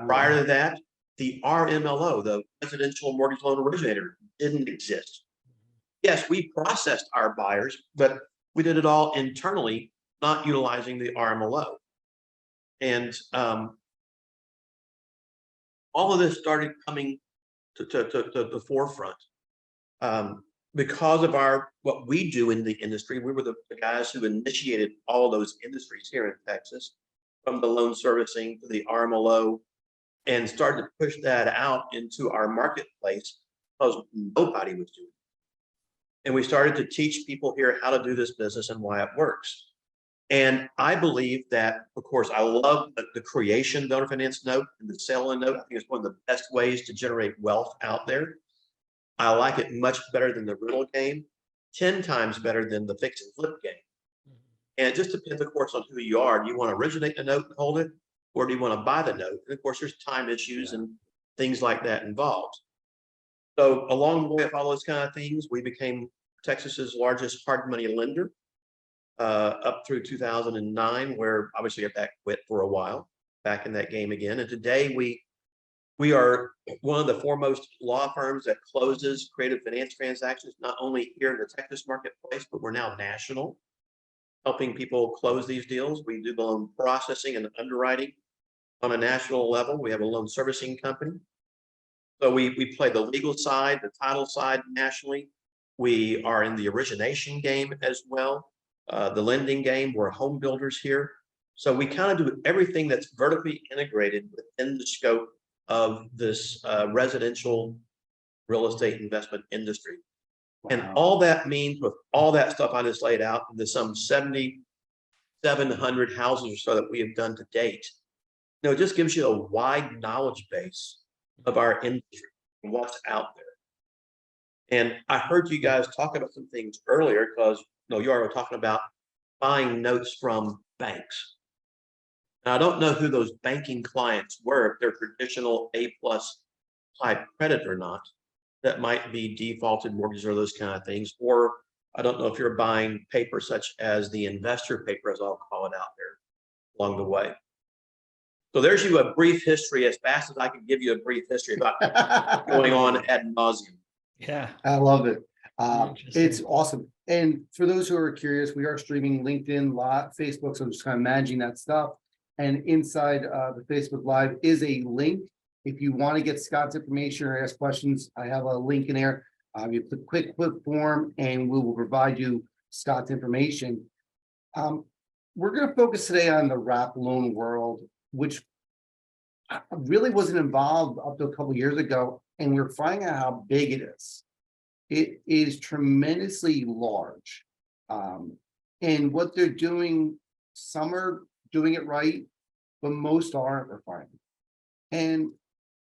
Prior to that, the RMLO, the Residential Mortgage Loan Originator, didn't exist. Yes, we processed our buyers, but we did it all internally, not utilizing the RMLO. And all of this started coming to the forefront because of what we do in the industry. We were the guys who initiated all those industries here in Texas, from the loan servicing to the RMLO, and started to push that out into our marketplace because nobody was doing it. And we started to teach people here how to do this business and why it works. And I believe that, of course, I love the creation of the owner finance note and the sale note. I think it's one of the best ways to generate wealth out there. I like it much better than the rental game, 10 times better than the fix and flip game. And it just depends, of course, on who you are. Do you want to originate the note and hold it, or do you want to buy the note? And of course, there's time issues and things like that involved. So along the way of all those kind of things, we became Texas's largest hard money lender up through 2009, where obviously that quit for a while, back in that game again. And today we are one of the foremost law firms that closes creative finance transactions, not only here in the Texas marketplace, but we're now national, helping people close these deals. We do the loan processing and underwriting on a national level. We have a loan servicing company. So we play the legal side, the title side nationally. We are in the origination game as well, the lending game. We're home builders here. So we kind of do everything that's vertically integrated within the scope of this residential real estate investment industry. Wow. And all that means, with all that stuff I just laid out, the some 7,700 houses or so that we have done to date, it just gives you a wide knowledge base of our industry and what's out there. And I heard you guys talk about some things earlier, because you are talking about buying notes from banks. Now, I don't know who those banking clients were, if they're traditional A+ type credit or not, that might be defaulted mortgages or those kind of things. Or I don't know if you're buying paper such as the investor paper, as I'll call it out there along the way. So there's you a brief history, as fast as I can give you a brief history about going on ad nauseum. Yeah, I love it. It's awesome. And for those who are curious, we are streaming LinkedIn, Facebook, so I'm just kind of managing that stuff. And inside the Facebook Live is a link. If you want to get Scott's information or ask questions, I have a link in there. You click form, and we will provide you Scott's information. We're going to focus today on the wrap loan world, which really wasn't involved up to a couple of years ago, and we're finding out how big it is. It is tremendously large, and what they're doing, some are doing it right, but most aren't, we're finding. And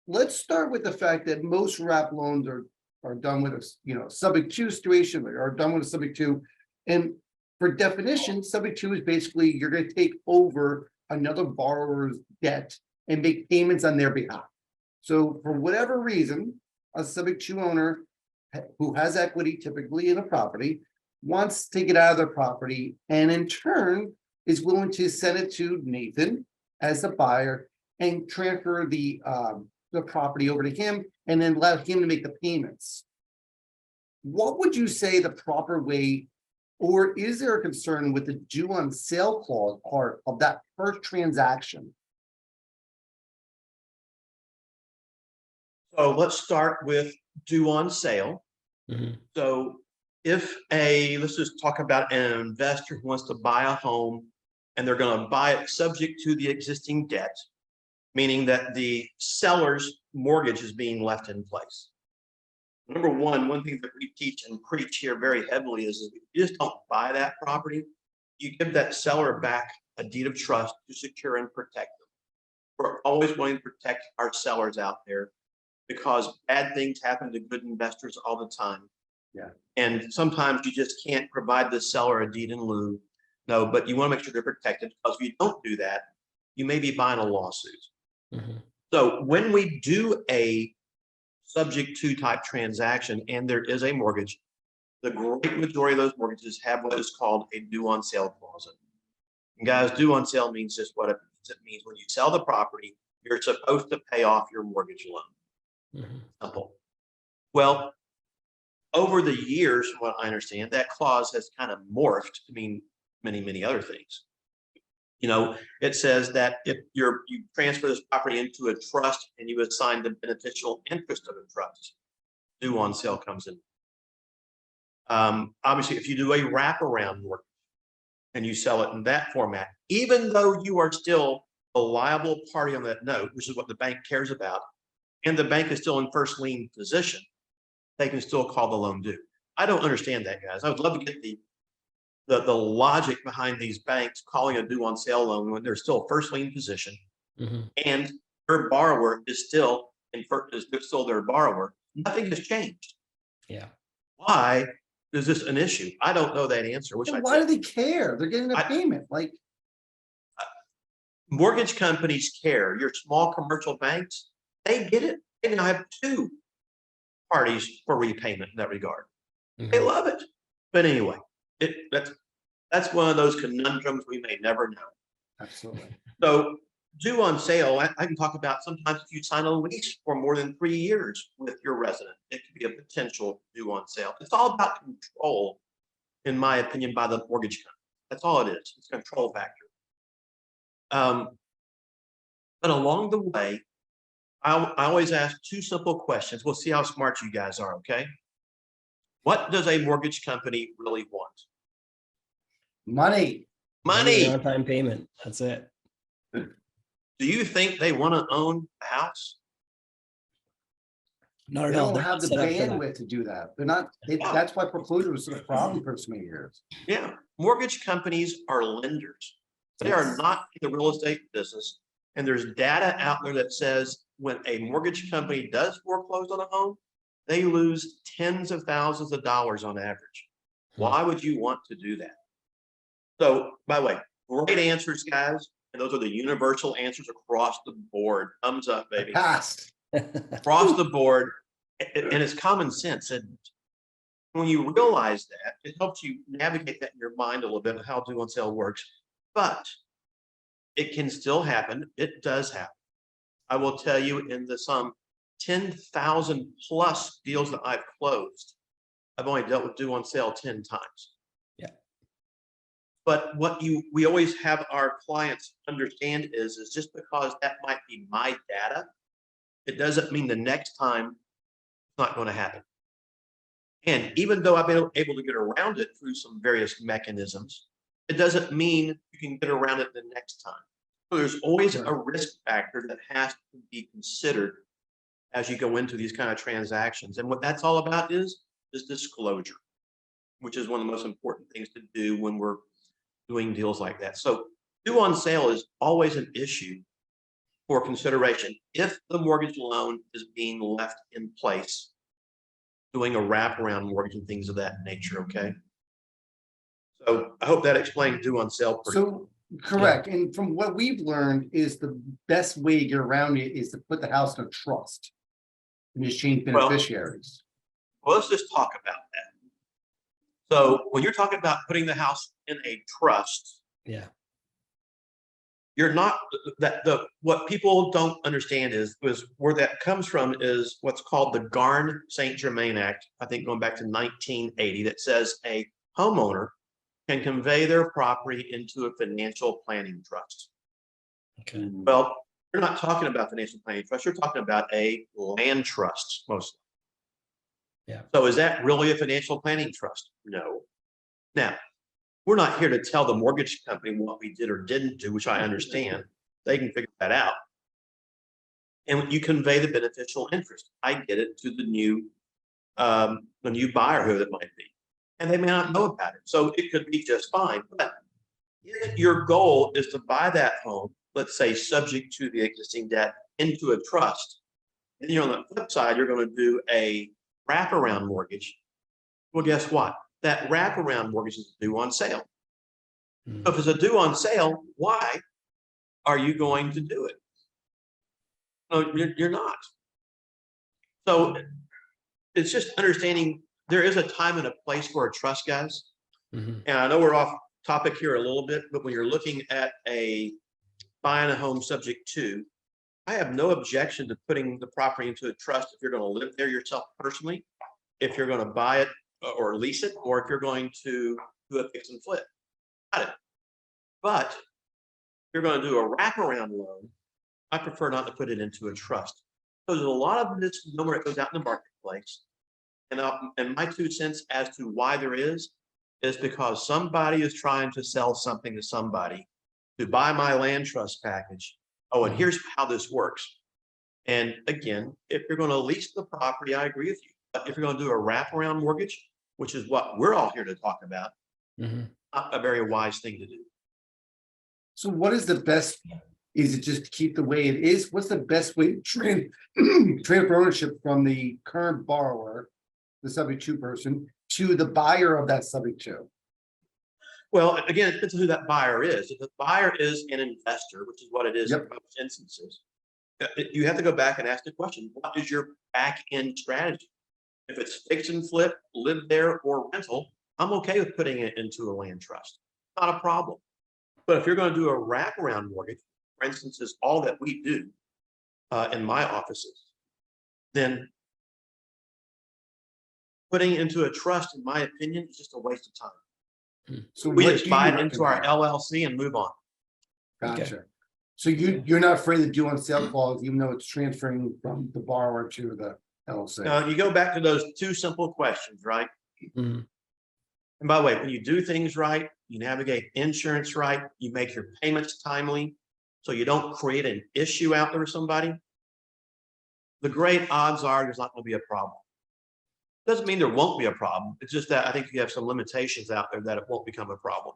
let's start with the fact that most wrap loans are done with a subject to situation, or done with a subject to, and for definition, subject to is basically you're going to take over another borrower's debt and make payments on their behalf. So for whatever reason, a subject to owner who has equity, typically in a property, wants to take it out of their property, and in turn is willing to send it to Nathan as the buyer and transfer the property over to him, and then let him to make the payments. What would you say the proper way, or is there a concern with the due on sale clause part of that first transaction? So let's start with due on sale. Mm-hmm. So let's just talk about an investor who wants to buy a home, and they're going to buy it subject to the existing debt, meaning that the seller's mortgage is being left in place. Number one thing that we teach and preach here very heavily is you just don't buy that property. You give that seller back a deed of trust to secure and protect them. We're always wanting to protect our sellers out there, because bad things happen to good investors all the time. Yeah. And sometimes you just can't provide the seller a deed in lieu. No, but you want to make sure they're protected, because if you don't do that, you may be buying a lawsuit. Mm-hmm. So when we do a subject to type transaction and there is a mortgage, the great majority of those mortgages have what is called a due on sale clause. And guys, due on sale means just what it means. It means when you sell the property, You're supposed to pay off your mortgage loan. Mhm. Simple. Well, over the years, from what I understand, that clause has kind of morphed to mean many, many other things. You know, it says that if you transfer this property into a trust and you assign the beneficial interest of the trust, due on sale comes in. Obviously, if you do a wraparound mortgage and you sell it in that format, even though you are still a liable party on that note, which is what the bank cares about, and the bank is still in first lien position, they can still call the loan due. I don't understand that, guys. I would love to get the logic behind these banks calling a due on sale loan when they're still first lien position Mhm. and their borrower is still still their borrower. Nothing has changed. Yeah. Why is this an issue? I don't know that answer. Wish I And why do did. they care? They're getting a payment, like, Mortgage companies care. Your small commercial banks, they get it. They now have two parties for repayment in that regard. They Mhm. love it. But anyway, that's one of those conundrums we may never know. absolutely. So due on sale, I can talk about sometimes if you sign a lease for more than 3 years with your resident, it could be a potential due on sale. It's all about control, in my opinion, by the mortgage company. That's all it is. It's a control factor. But along the way, I always ask two simple questions. We'll see how smart you guys are, okay? What does a mortgage company really want? Money. Money. On-time payment. That's it. Do you think they want to own a house? Not They at all. don't They're have not the set up for that. bandwidth to do that. They're not, that's why foreclosure was such a problem for so many years. Yeah, mortgage companies are lenders. They are Yes. not in the real estate business. And there's data out there that says when a mortgage company does foreclose on a home, they lose tens of thousands of dollars on average. Why would you want to do that? So, by the way, great answers, guys. And those are the universal answers across the board. Thumbs up, baby. Passed. Across the board. And it's common sense. And when you realize that, it helps you navigate that in your mind a little bit of how due on sale works. But it can still happen. It does happen. I will tell you in the some 10,000 plus deals that I've closed, I've only dealt with due on sale 10 times. Yeah. But what we always have our clients understand is just because that might be my data, it doesn't mean the next time it's not going to happen. And even though I've been able to get around it through some various mechanisms, it doesn't mean you can get around it the next time. So there's always a risk factor that has to be considered as you go into these kind of transactions. And what that's all about is disclosure, which is one of the most important things to do when we're doing deals like that. So due on sale is always an issue for consideration if the mortgage loan is being left in place, doing a wraparound mortgage and things of that nature, okay? So I hope that explained due on sale pretty well. So, correct. And from what we've learned is the best way to get around it is to put the house in a trust. And just change beneficiaries. Well, let's just talk about that. So when you're talking about putting the house in a trust, Yeah. you're not what people don't understand is where that comes from is what's called the Garn St. Germain Act, I think going back to 1980, that says a homeowner can convey their property into a financial planning trust. Okay. Well, you're not talking about financial planning trust, you're talking about a land trust mostly. Yeah. So is that really a financial planning trust? No. Now, we're not here to tell the mortgage company what we did or didn't do, which I understand. They can figure that out. And you convey the beneficial interest. I get it to the new buyer, who it might be. And they may not know about it. So it could be just fine. But if your goal is to buy that home, let's say subject to the existing debt, into a trust, and you're on the flip side, you're going to do a wraparound mortgage. Well, guess what? That wraparound mortgage is due on sale. So if it's a due on sale, why are you going to do it? No, you're not. So it's just understanding there is a time and a place for a trust, guys. Mhm. And I know we're off topic here a little bit, but when you're looking at buying a home subject to, I have no objection to putting the property into a trust if you're going to live there yourself personally, if you're going to buy it or lease it, or if you're going to do a fix and flip. Got it. But if you're going to do a wraparound loan, I prefer not to put it into a trust. So there's a lot of misnomer that goes out in the marketplace. And my 2 cents as to why there is because somebody is trying to sell something to somebody to buy my land trust package. Oh, and here's how this works. And again, if you're going to lease the property, I agree with you. But if you're going to do a wraparound mortgage, which is what we're all here to talk about, not a very wise thing to do. So what is the best, is it just to keep the way it is? What's the best way to transfer ownership from the current borrower, the subject to person, to the buyer of that subject to? Well, again, it depends on who that buyer is. If the buyer is an investor, which is what it is in most instances, you have to go back and ask the question, what is your back end strategy? If it's fix and flip, live there, or rental, I'm okay with putting it into a land trust. Not a problem. But if you're going to do a wraparound mortgage, for instance, is all that we do in my offices, then putting it into a trust, in my opinion, is just a waste of time. So We what just do buy you it into our recommend? LLC and move on. Gotcha. Okay. So you're not afraid to do on sale clause, even though it's transferring from the borrower to the LLC? You go back to those 2 simple questions, right? Mhm. And by the way, when you do things right, you navigate insurance right, you make your payments timely, so you don't create an issue out there with somebody, the great odds are there's not going to be a problem. Doesn't mean there won't be a problem. It's just that I think you have some limitations out there that it won't become a problem.